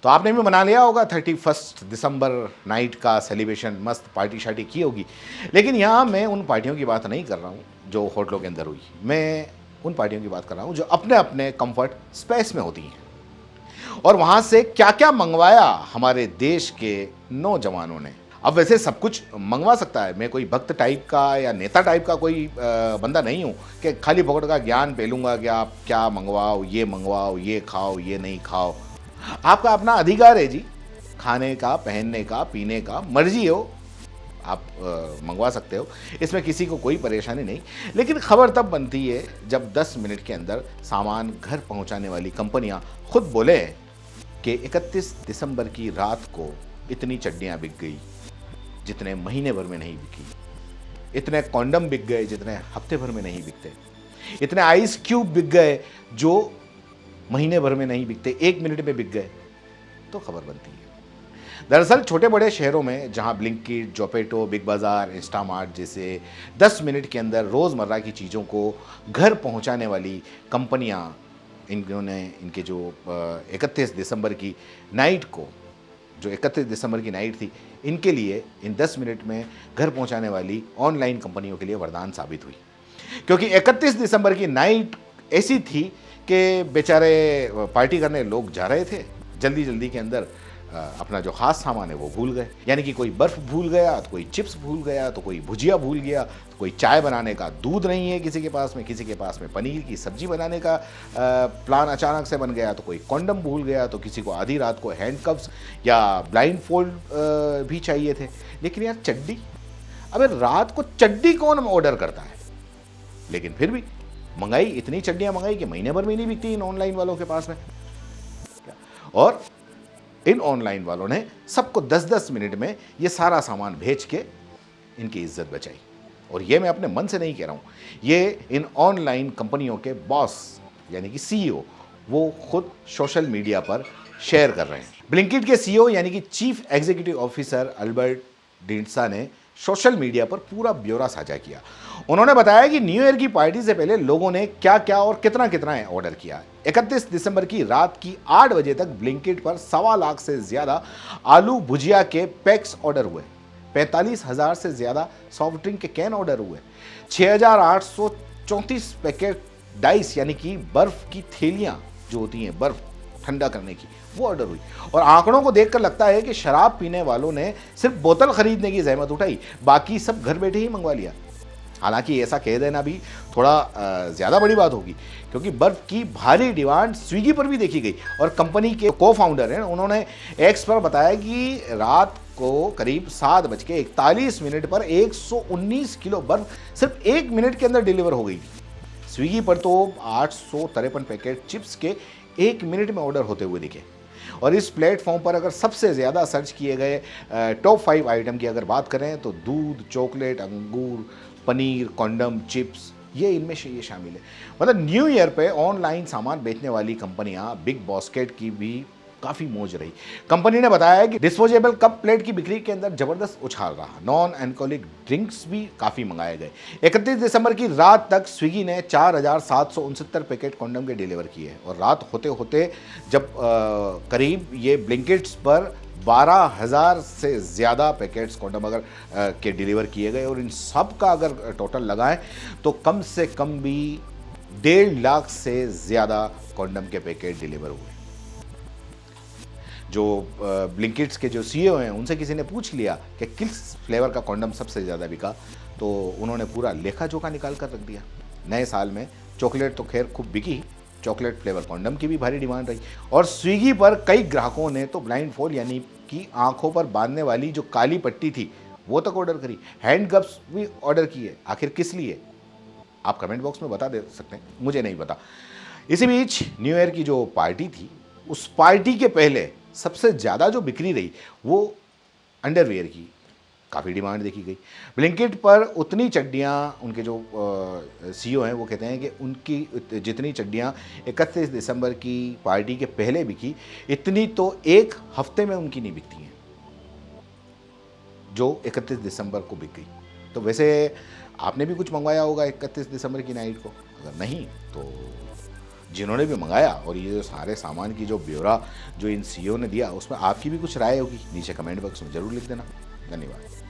तो आपने भी मना लिया होगा 31 दिसंबर नाइट का सेलिब्रेशन, मस्त पार्टी शार्टी की होगी। लेकिन यहाँ मैं उन पार्टियों की बात नहीं कर रहा हूँ जो होटलों के अंदर हुई, मैं उन पार्टियों की बात कर रहा हूँ जो अपने अपने कंफर्ट स्पेस में होती हैं। और वहाँ से क्या क्या मंगवाया हमारे देश के नौजवानों ने। अब वैसे सब कुछ मंगवा सकता है, मैं कोई भक्त टाइप का या नेता टाइप का कोई बंदा नहीं हूँ कि खाली पकड़ का ज्ञान पेलूंगा कि आप क्या मंगवाओ, ये खाओ, ये नहीं खाओ। आपका अपना अधिकार है जी, खाने का, पहनने का, पीने का, मर्जी हो, आप मंगवा सकते हो, इसमें किसी को कोई परेशानी नहीं। लेकिन खबर तब बनती है जब 10 मिनट के अंदर सामान घर पहुंचाने वाली कंपनियां खुद बोले कि 31 दिसंबर की रात को इतनी चड्डियां बिक गई जितने महीने भर में नहीं बिकी, इतने कॉन्डम बिक गए जितने हफ्ते भर में नहीं बिकते, इतने आइस क्यूब बिक गए जो महीने भर में नहीं बिकते, 1 मिनट में बिक गए। तो खबर बनती है। दरअसल छोटे बड़े शहरों में जहां ब्लिंकिट, जोमेटो, बिग बाजार, इंस्टामार्ट जैसे 10 मिनट के अंदर रोज़मर्रा की चीज़ों को घर पहुंचाने वाली कंपनियां, इन्होंने इनके जो 31 दिसंबर की नाइट को, जो 31 दिसंबर की नाइट थी, इनके लिए इन 10 मिनट में घर पहुंचाने वाली ऑनलाइन कंपनियों के लिए वरदान साबित हुई। क्योंकि 31 दिसंबर की नाइट ऐसी थी कि बेचारे पार्टी करने लोग जा रहे थे, जल्दी जल्दी के अंदर अपना जो खास सामान है वो भूल गए। यानी कि कोई बर्फ़ भूल गया, तो कोई चिप्स भूल गया, तो कोई भुजिया भूल गया, तो कोई चाय बनाने का दूध नहीं है किसी के पास में पनीर की सब्जी बनाने का प्लान अचानक से बन गया, तो कोई कॉन्डम भूल गया, तो किसी को आधी रात को हैंडकफ्स या ब्लाइंड फोल्ड भी चाहिए थे। लेकिन यार चड्डी, अबे रात को चड्डी कौन ऑर्डर करता है? लेकिन फिर भी मंगाई, इतनी चड्डियाँ मंगाई कि महीने भर में नहीं बिकती इन ऑनलाइन वालों के पास में। और इन ऑनलाइन वालों ने सबको 10-10 मिनट में ये सारा सामान भेज के इनकी इज्जत बचाई। और ये मैं अपने मन से नहीं कह रहा हूँ, ये इन ऑनलाइन कंपनियों के बॉस यानी कि सीईओ वो खुद सोशल मीडिया पर शेयर कर रहे हैं। ब्लिंकिट के सीईओ यानी कि चीफ एग्जीक्यूटिव ऑफिसर अल्बर्ट डिंडसा ने सोशल मीडिया पर पूरा ब्यौरा साझा किया। उन्होंने बताया कि न्यू ईयर की पार्टी से पहले लोगों ने क्या क्या और कितना कितना ऑर्डर किया। 31 दिसंबर की रात की 8 बजे तक ब्लिंकिट पर 1.25 लाख से ज्यादा आलू भुजिया के पैक्स ऑर्डर हुए, 45,000 से ज्यादा सॉफ्ट ड्रिंक के कैन ऑर्डर हुए, 6,834 पैकेट डाइस यानी कि बर्फ की थैलियां जो होती हैं बर्फ ठंडा करने की, वो ऑर्डर हुई। और आंकड़ों को देखकर लगता है कि शराब पीने वालों ने सिर्फ बोतल खरीदने की जहमत उठाई, बाकी सब घर बैठे ही मंगवा लिया। हालांकि ऐसा कह देना भी थोड़ा ज़्यादा बड़ी बात होगी, क्योंकि बर्फ़ की भारी डिमांड स्विगी पर भी देखी गई। और कंपनी के को फाउंडर हैं, उन्होंने एक्स पर बताया कि रात को करीब 7:41 पर 119 किलो बर्फ़ सिर्फ 1 मिनट के अंदर डिलीवर हो गई थी। स्विगी पर तो 853 पैकेट चिप्स के 1 मिनट में ऑर्डर होते हुए दिखे। और इस प्लेटफॉर्म पर अगर सबसे ज़्यादा सर्च किए गए टॉप 5 आइटम की अगर बात करें तो दूध, चॉकलेट, अंगूर, पनीर, कॉन्डम, चिप्स, ये इनमें से ये शामिल है। मतलब न्यू ईयर पे ऑनलाइन सामान बेचने वाली कंपनियां बिग बास्केट की भी काफ़ी मौज रही। कंपनी ने बताया कि डिस्पोजेबल कप प्लेट की बिक्री के अंदर ज़बरदस्त उछाल रहा। नॉन अल्कोहलिक ड्रिंक्स भी काफ़ी मंगाए गए। 31 दिसंबर की रात तक स्विगी ने 4,769 पैकेट कॉन्डम के डिलीवर किए। और रात होते होते जब करीब ये ब्लिंकिट्स पर 12,000 से ज़्यादा पैकेट्स कॉन्डम अगर के डिलीवर किए गए, और इन सब का अगर टोटल लगाएं तो कम से कम भी 1.5 लाख से ज़्यादा कॉन्डम के पैकेट डिलीवर हुए। जो ब्लिंकिट्स के जो सीईओ हैं उनसे किसी ने पूछ लिया कि किस फ्लेवर का कॉन्डम सबसे ज़्यादा बिका, तो उन्होंने पूरा लेखा जोखा निकाल कर रख दिया। नए साल में चॉकलेट तो खैर खूब बिकी, चॉकलेट फ्लेवर कॉन्डम की भी भारी डिमांड रही। और स्विगी पर कई ग्राहकों ने तो ब्लाइंड फोल्ड यानी कि आंखों पर बांधने वाली जो काली पट्टी थी वो तक ऑर्डर करी, हैंड ग्लव्स भी ऑर्डर किए। आखिर किस लिए, आप कमेंट बॉक्स में बता दे सकते हैं, मुझे नहीं पता। इसी बीच न्यू ईयर की जो पार्टी थी, उस पार्टी के पहले सबसे ज़्यादा जो बिक्री रही वो अंडरवियर की काफ़ी डिमांड देखी गई। ब्लिंकिट पर उतनी चड्डियाँ, उनके जो सीईओ हैं वो कहते हैं कि उनकी जितनी चड्डियाँ 31 दिसंबर की पार्टी के पहले बिकी, इतनी तो एक हफ्ते में उनकी नहीं बिकती हैं जो 31 दिसंबर को बिक गई। तो वैसे आपने भी कुछ मंगवाया होगा 31 दिसंबर की नाइट को, अगर नहीं तो जिन्होंने भी मंगाया, और ये जो सारे सामान की जो ब्यौरा जो इन सीईओ ने दिया, उसमें आपकी भी कुछ राय होगी, नीचे कमेंट बॉक्स में ज़रूर लिख देना। धन्यवाद।